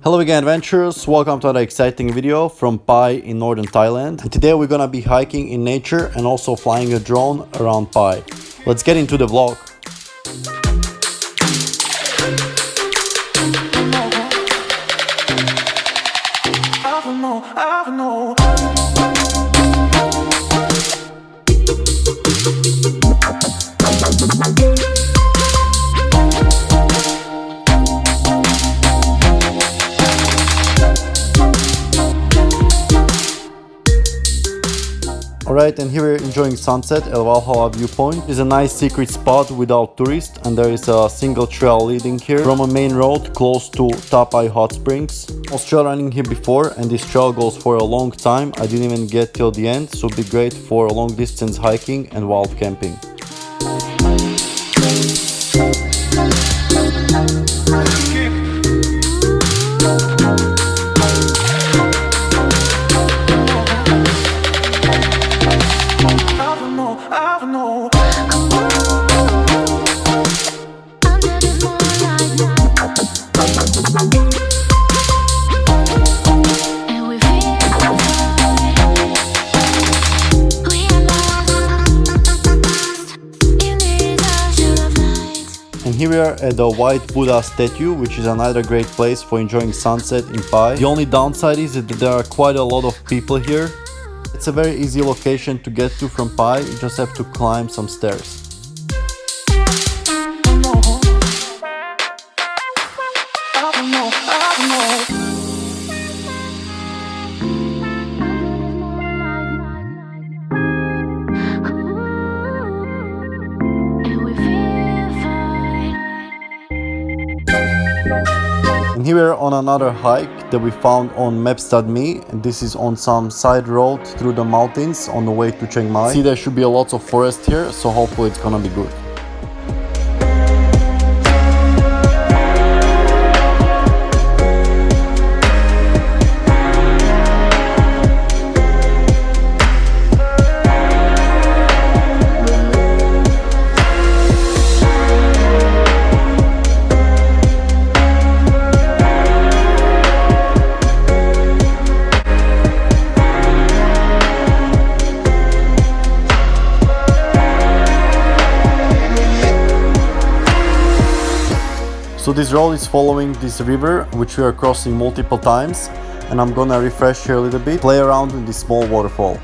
Hello again adventurers, welcome to another exciting video from Pai in northern Thailand. And today we're gonna be hiking in nature and also flying a drone around Pai. Let's get into the vlog. Alright, and here we're enjoying sunset at Valhalla viewpoint. It's a nice secret spot without tourists, and there is a single trail leading here from a main road close to Tapai hot springs. I was trail running here before, and this trail goes for a long time. I didn't even get till the end, so it'd be great for long distance hiking and wild camping. Here we are at the White Buddha statue, which is another great place for enjoying sunset in Pai. The only downside is that there are quite a lot of people here. It's a very easy location to get to from Pai, you just have to climb some stairs. And here we're on another hike that we found on maps.me, and this is on some side road through the mountains on the way to Chiang Mai. See, there should be a lot of forest here, so hopefully it's gonna be good. So this road is following this river, which we are crossing multiple times, and I'm gonna refresh here a little bit, play around in this small waterfall.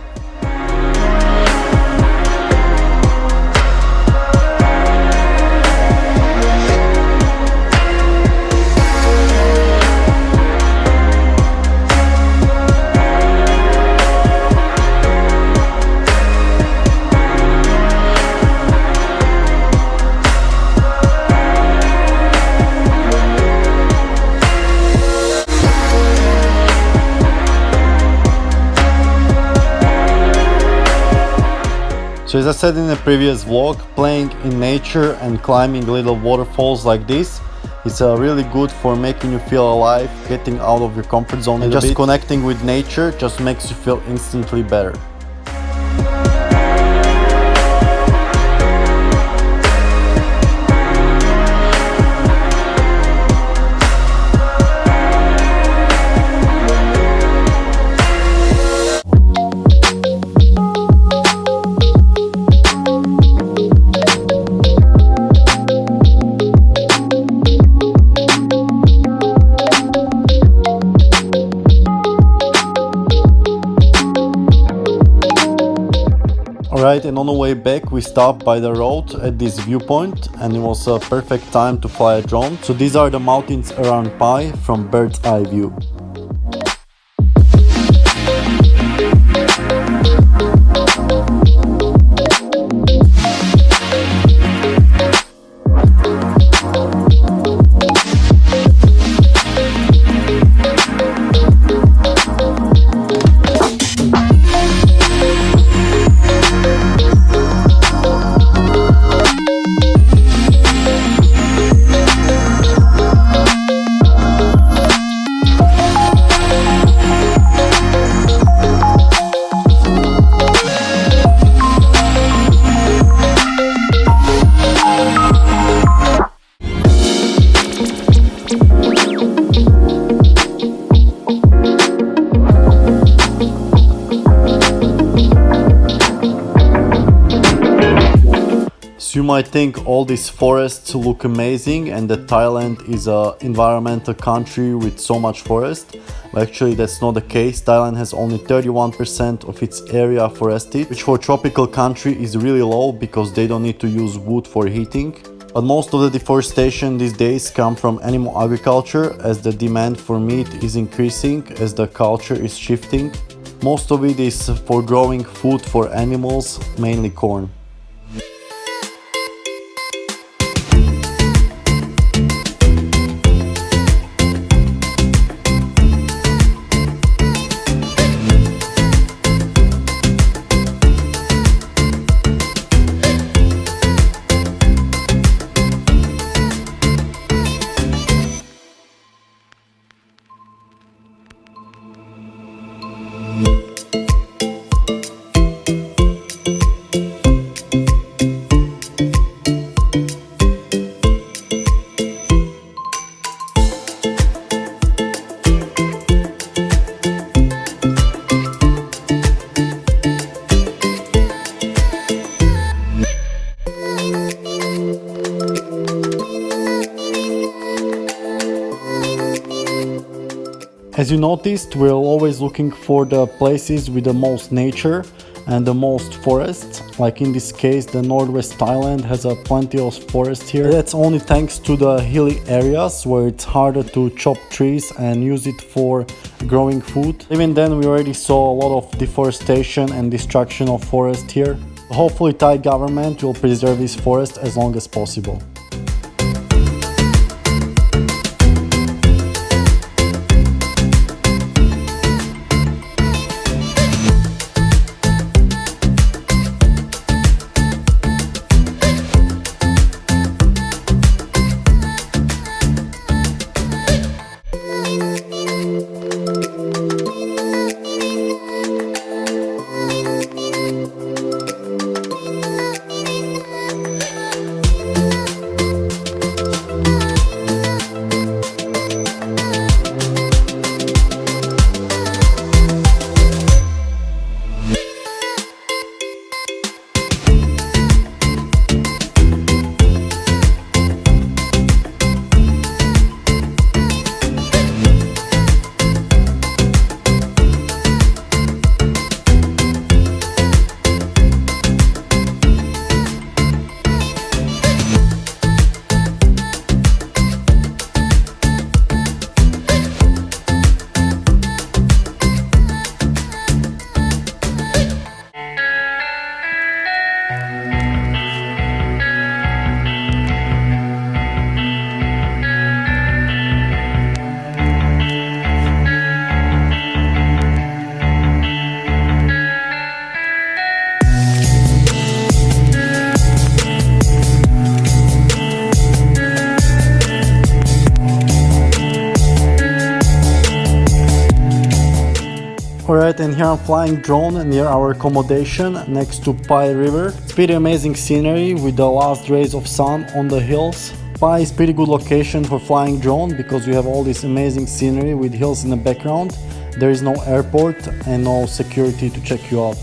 So as I said in the previous vlog, playing in nature and climbing little waterfalls like this is really good for making you feel alive, getting out of your comfort zone, and just connecting with nature just makes you feel instantly better. Alright, and on the way back we stopped by the road at this viewpoint, and it was a perfect time to fly a drone. So these are the mountains around Pai from bird's eye view. So you might think all these forests look amazing and that Thailand is an environmental country with so much forest. But actually that's not the case. Thailand has only 31% of its area forested, which for a tropical country is really low because they don't need to use wood for heating. But most of the deforestation these days come from animal agriculture, as the demand for meat is increasing as the culture is shifting. Most of it is for growing food for animals, mainly corn. As you noticed, we're always looking for the places with the most nature and the most forests. Like in this case, the northwest Thailand has a plenty of forest here. That's only thanks to the hilly areas where it's harder to chop trees and use it for growing food. Even then, we already saw a lot of deforestation and destruction of forest here. Hopefully, Thai government will preserve this forest as long as possible. Alright, and here I'm flying drone near our accommodation next to Pai River. It's pretty amazing scenery with the last rays of sun on the hills. Pai is pretty good location for flying drone because you have all this amazing scenery with hills in the background. There is no airport and no security to check you out.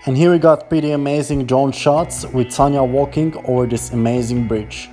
And here we got pretty amazing drone shots with Sanya walking over this amazing bridge.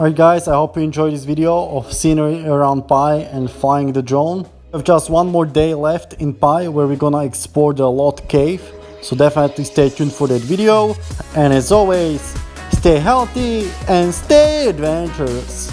Alright guys, I hope you enjoyed this video of scenery around Pai and flying the drone. We have just one more day left in Pai where we're gonna explore the Lot Cave. So definitely stay tuned for that video. And as always, stay healthy and stay adventurous.